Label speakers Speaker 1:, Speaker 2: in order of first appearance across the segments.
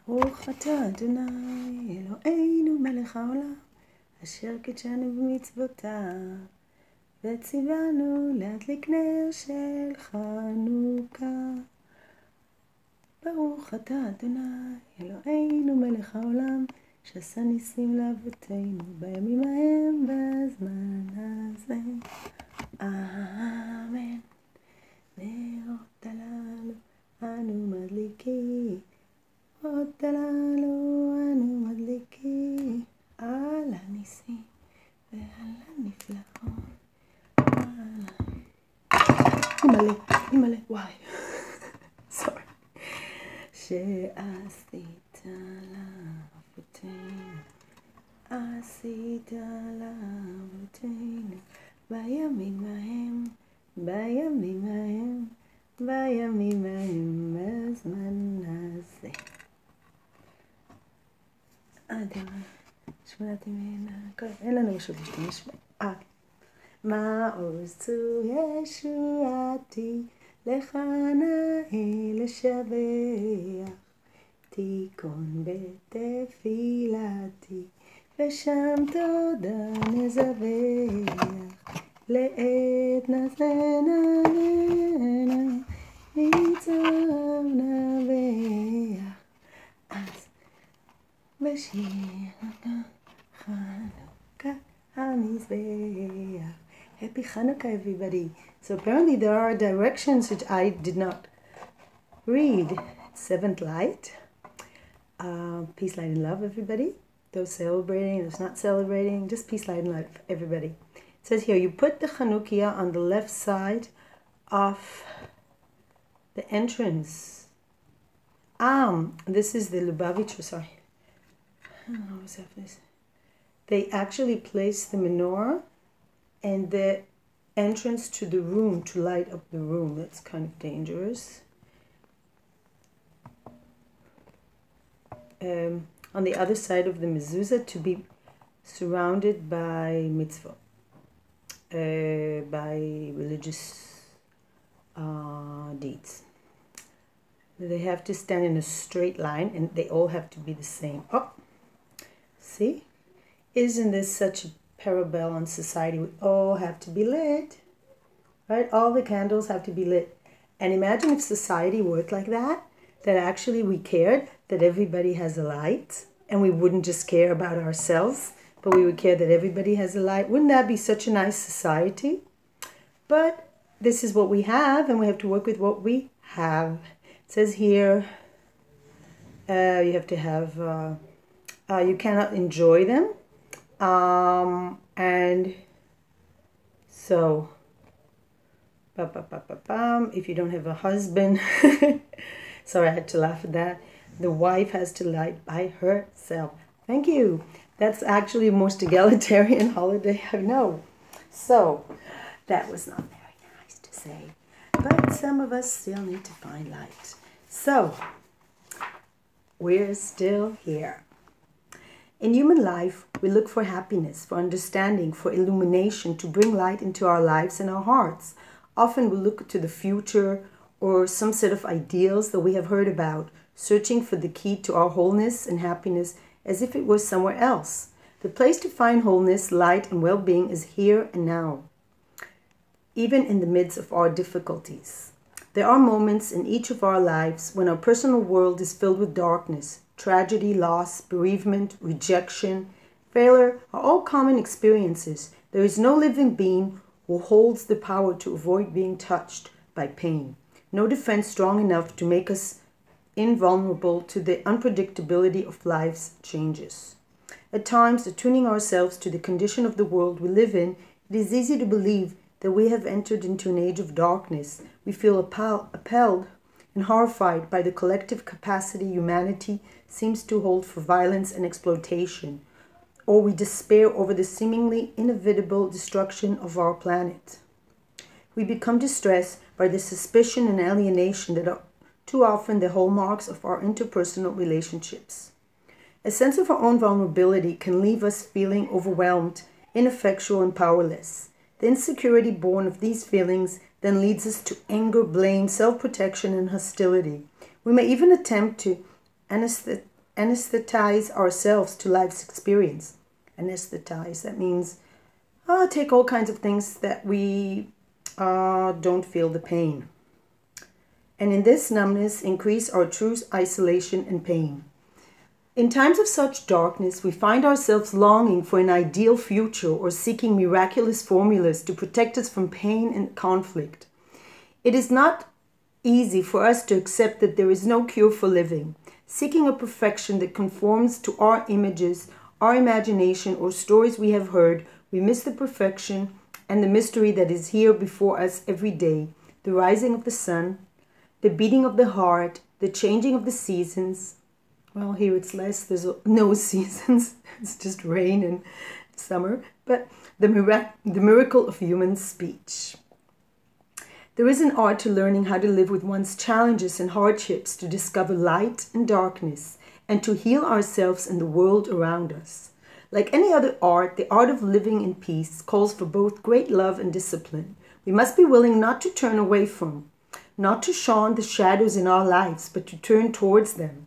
Speaker 1: ברוך אתה אדוני אלוהינו מלך העולם, אשר קידשנו במצוותיו, וציוונו להדליק נר של חנוכה. ברוך אתה אדוני אלוהינו מלך העולם, שעשה ניסים לאבותינו בימים ההם בזמן הזה. אמן. נרות הללו אנו מדליקים, נרות הללו אנו מדליקים, על הניסים ועל הנפלאות. אימא'לה, וואי. סורי. שעשית לאבותינו, עשית לאבותינו, בימים ההם, בימים ההם, בימים ההם, בזמן הזה. שמונת ימים, אין לנו משהו להשתמש בו. מעוז צור ישועתי, לך נאה לשבח, תיכון בתפילתי, ושם תודה נזבח, לעת נשאנה נהנה, ניצב נבח, אז בשיר חנוכה המזבח. Happy Chanukkah, everybody. So apparently there are directions which I did not read. Seventh light. Peace, light, and love, everybody. Those celebrating, those not celebrating. Just peace, light, and love, everybody. It says here, you put the Chanukiah on the left side of the entrance. This is the Lubavitcher, sorry. What was that? They actually place the menorah and the entrance to the room to light up the room. That's kind of dangerous. On the other side of the mezuzah, to be surrounded by mitzvah, by religious deeds. They have to stand in a straight line, and they all have to be the same. Oh, see? Isn't this such a parallel on society? We all have to be lit, right? All the candles have to be lit. And imagine if society worked like that, that actually we cared that everybody has a light, and we wouldn't just care about ourselves, but we would care that everybody has a light. Wouldn't that be such a nice society? But this is what we have, and we have to work with what we have. It says here, you have to have, you cannot enjoy them. And so, if you don't have a husband, sorry, I had to laugh at that. The wife has to light by herself. Thank you. That's actually the most egalitarian holiday I know. So, that was not very nice to say. But some of us still need to find light. So, we're still here. In human life, we look for happiness, for understanding, for illumination, to bring light into our lives and our hearts. Often we look to the future or some set of ideals that we have heard about, searching for the key to our wholeness and happiness as if it was somewhere else. The place to find wholeness, light, and well-being is here and now, even in the midst of our difficulties. There are moments in each of our lives when our personal world is filled with darkness. Tragedy, loss, bereavement, rejection, failure are all common experiences. There is no living being who holds the power to avoid being touched by pain. No defense strong enough to make us invulnerable to the unpredictability of life's changes. At times, attuning ourselves to the condition of the world we live in, it is easy to believe that we have entered into an age of darkness. We feel appalled and horrified by the collective capacity humanity seems to hold for violence and exploitation, or we despair over the seemingly inevitable destruction of our planet. We become distressed by the suspicion and alienation that are too often the hallmarks of our interpersonal relationships. A sense of our own vulnerability can leave us feeling overwhelmed, ineffectual, and powerless. The insecurity born of these feelings then leads us to anger, blame, self-protection, and hostility. We may even attempt to anesthetize ourselves to life's experience. Anesthetize, that means take all kinds of things that we don't feel the pain. And in this numbness, increase our true isolation and pain. In times of such darkness, we find ourselves longing for an ideal future or seeking miraculous formulas to protect us from pain and conflict. It is not easy for us to accept that there is no cure for living. Seeking a perfection that conforms to our images, our imagination, or stories we have heard, we miss the perfection and the mystery that is here before us every day, the rising of the sun, the beating of the heart, the changing of the seasons. Well, here it's less, there's no seasons, it's just rain and summer, but the miracle of human speech. There is an art to learning how to live with one's challenges and hardships, to discover light and darkness, and to heal ourselves and the world around us. Like any other art, the art of living in peace calls for both great love and discipline. We must be willing not to turn away from, not to shun the shadows in our lives, but to turn towards them.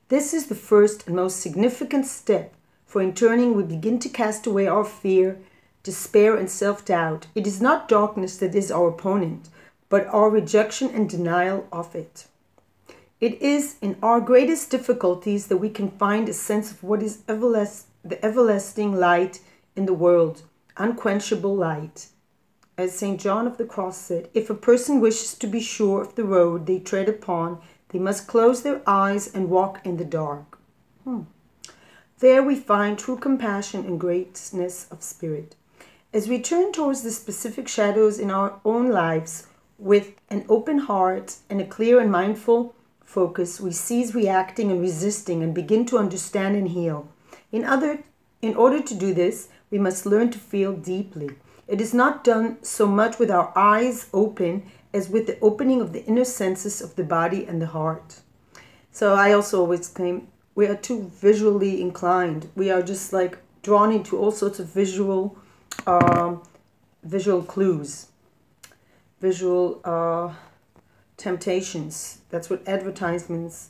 Speaker 1: This is the first and most significant step, for in turning we begin to cast away our fear, despair, and self-doubt. It is not darkness that is our opponent, but our rejection and denial of it. It is in our greatest difficulties that we can find a sense of what is the everlasting light in the world, unquenchable light. As St. John of the Cross said, if a person wishes to be sure of the road they tread upon, they must close their eyes and walk in the dark. There we find true compassion and greatness of spirit. As we turn towards the specific shadows in our own lives with an open heart and a clear and mindful focus, we cease reacting and resisting and begin to understand and heal. In order to do this, we must learn to feel deeply. It is not done so much with our eyes open as with the opening of the inner senses of the body and the heart. So I also always claim we are too visually inclined. We are just like drawn into all sorts of visual clues, visual temptations. That's what advertisements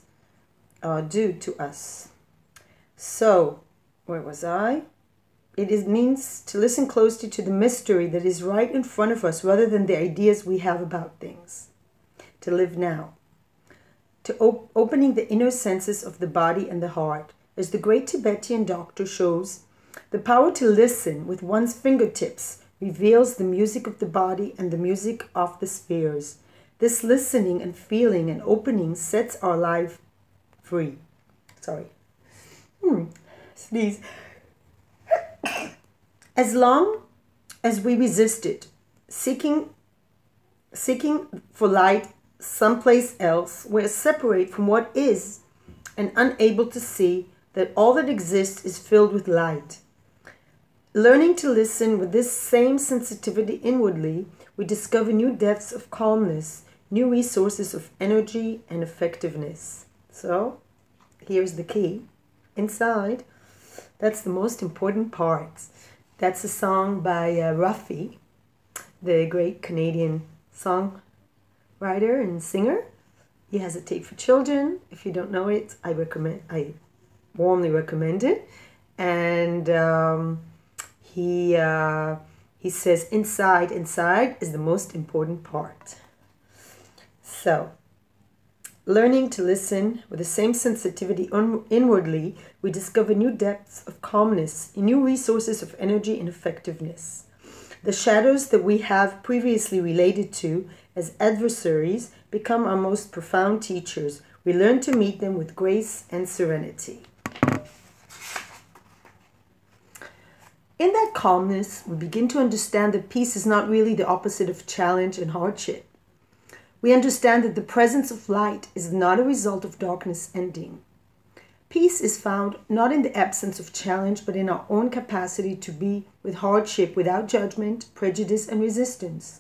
Speaker 1: do to us. So, where was I? It means to listen closely to the mystery that is right in front of us rather than the ideas we have about things. To live now. To opening the inner senses of the body and the heart. As the great Tibetan doctor shows, the power to listen with one's fingertips reveals the music of the body and the music of the spheres. This listening and feeling and opening sets our life free. Sorry. Sneeze. As long as we resist it, seeking for light someplace else, we're separate from what is and unable to see that all that exists is filled with light. Learning to listen with this same sensitivity inwardly, we discover new depths of calmness, new resources of energy and effectiveness. So, here's the key. Inside, that's the most important part. That's a song by Ruffy, the great Canadian songwriter and singer. He has a tape for children. If you don't know it, I warmly recommend it. And he says, inside is the most important part. So, learning to listen with the same sensitivity inwardly, we discover new depths of calmness, new resources of energy and effectiveness. The shadows that we have previously related to as adversaries become our most profound teachers. We learn to meet them with grace and serenity. In that calmness, we begin to understand that peace is not really the opposite of challenge and hardship. We understand that the presence of light is not a result of darkness ending. Peace is found not in the absence of challenge, but in our own capacity to be with hardship without judgment, prejudice, and resistance.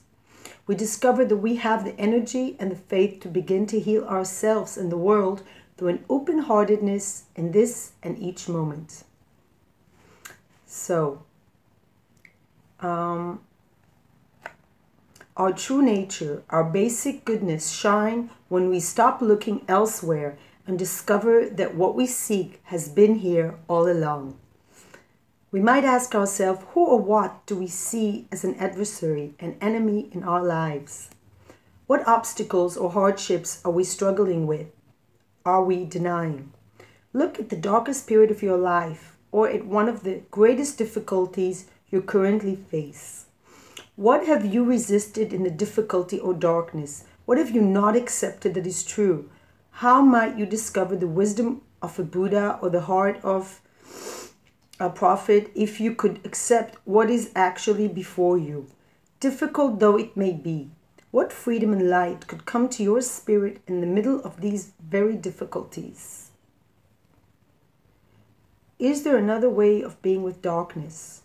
Speaker 1: We discover that we have the energy and the faith to begin to heal ourselves and the world through an open-heartedness in this and each moment. So, our true nature, our basic goodness shine when we stop looking elsewhere and discover that what we seek has been here all along. We might ask ourselves, who or what do we see as an adversary, an enemy in our lives? What obstacles or hardships are we struggling with? Are we denying? Look at the darkest period of your life, or at one of the greatest difficulties you currently face. What have you resisted in the difficulty or darkness? What have you not accepted that is true? How might you discover the wisdom of a Buddha or the heart of a prophet if you could accept what is actually before you? Difficult though it may be, what freedom and light could come to your spirit in the middle of these very difficulties? Is there another way of being with darkness?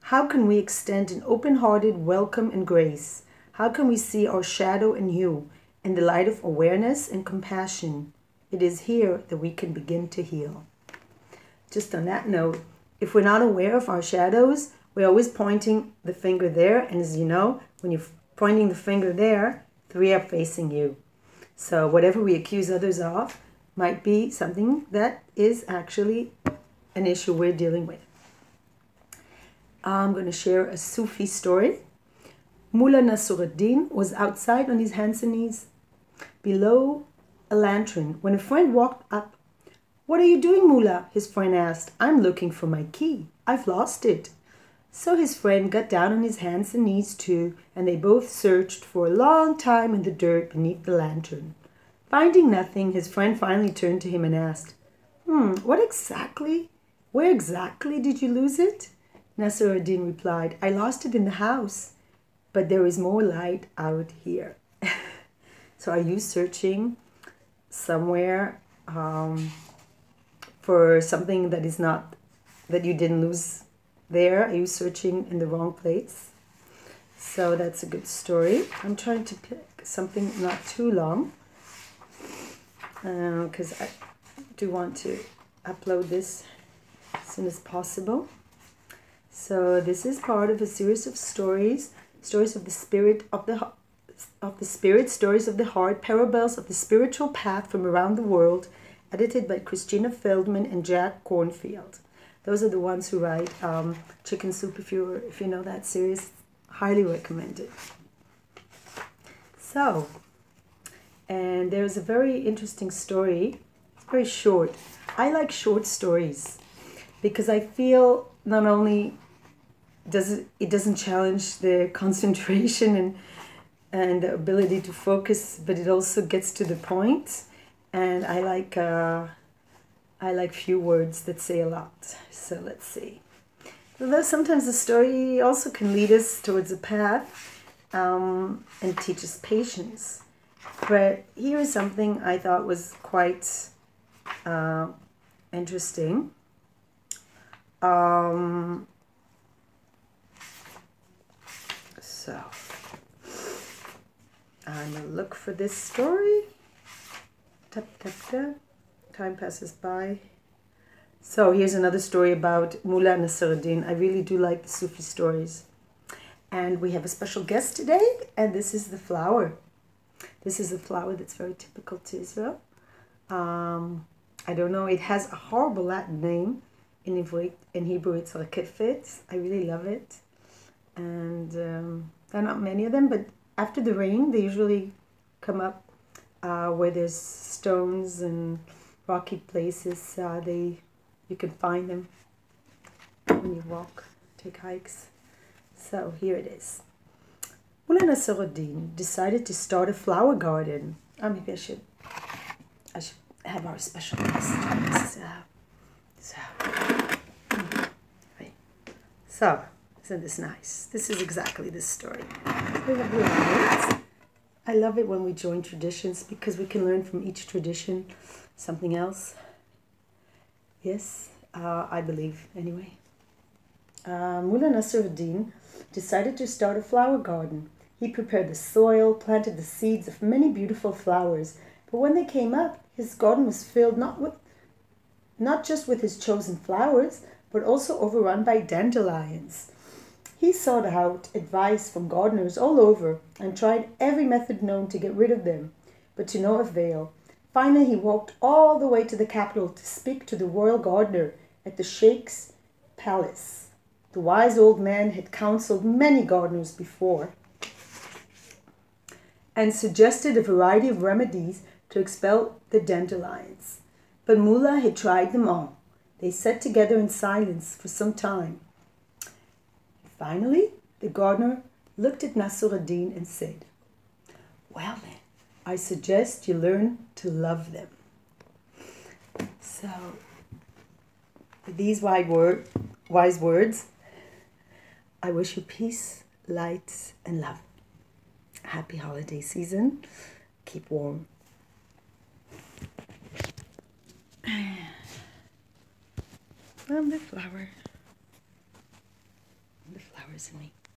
Speaker 1: How can we extend an open-hearted welcome and grace? How can we see our shadow and hue in the light of awareness and compassion? It is here that we can begin to heal. Just on that note, if we're not aware of our shadows, we're always pointing the finger there. And as you know, when you're pointing the finger there, 3 are facing you. So whatever we accuse others of might be something that is actually an issue we're dealing with. I'm going to share a Sufi story. Mullah Nasruddin was outside on his hands and knees below a lantern when a friend walked up. "What are you doing, Mullah?" his friend asked. "I'm looking for my key. I've lost it." So his friend got down on his hands and knees too, and they both searched for a long time in the dirt beneath the lantern. Finding nothing, his friend finally turned to him and asked, where exactly did you lose it?" Nasruddin replied, "I lost it in the house, but there is more light out here." So are you searching somewhere for something that is not, that you didn't lose there? Are you searching in the wrong place? So that's a good story. I'm trying to pick something not too long because I do want to upload this as soon as possible. So this is part of a series of stories of the spirit of the spirit, stories of the heart, parables of the spiritual path from around the world, edited by Christina Feldman and Jack Cornfield. Those are the ones who write Chicken Soup. If you know that series, highly recommend it. So, and there's a very interesting story. It's very short. I like short stories because I feel not only it doesn't challenge the concentration and the ability to focus, but it also gets to the point. And I like few words that say a lot. So let's see. Although sometimes the story also can lead us towards a path and teach us patience. But here is something I thought was quite interesting. So I'm going to look for this story. Tap, tap, tap. Time passes by. So here's another story about Mullah Nasruddin. I really do like the Sufi stories. And we have a special guest today, and this is the flower. This is a flower that's very typical to Israel. I don't know, it has a horrible Latin name. In Hebrew it's rakefet. I really love it. And there are not many of them, but after the rain they usually come up where there's stones and rocky places. You can find them when you walk, take hikes. So here it is. Mullah Nasruddin decided to start a flower garden. Maybe I should have our special guest. So, isn't this nice? This is exactly this story. I love it when we join traditions because we can learn from each tradition something else. Yes, I believe anyway. Mullah Nasruddin decided to start a flower garden. He prepared the soil, planted the seeds of many beautiful flowers, but when they came up, his garden was filled not just with his chosen flowers, but also overrun by dandelions. He sought out advice from gardeners all over and tried every method known to get rid of them, but to no avail. Finally, he walked all the way to the capital to speak to the royal gardener at the Sheikh's palace. The wise old man had counseled many gardeners before and suggested a variety of remedies to expel the dandelions. But Mullah had tried them all. They sat together in silence for some time. Finally, the gardener looked at Nasruddin and said, "Well then, I suggest you learn to love them." So, with these wise words, I wish you peace, light, and love. Happy holiday season. Keep warm. I'm the flower. The flowers in me.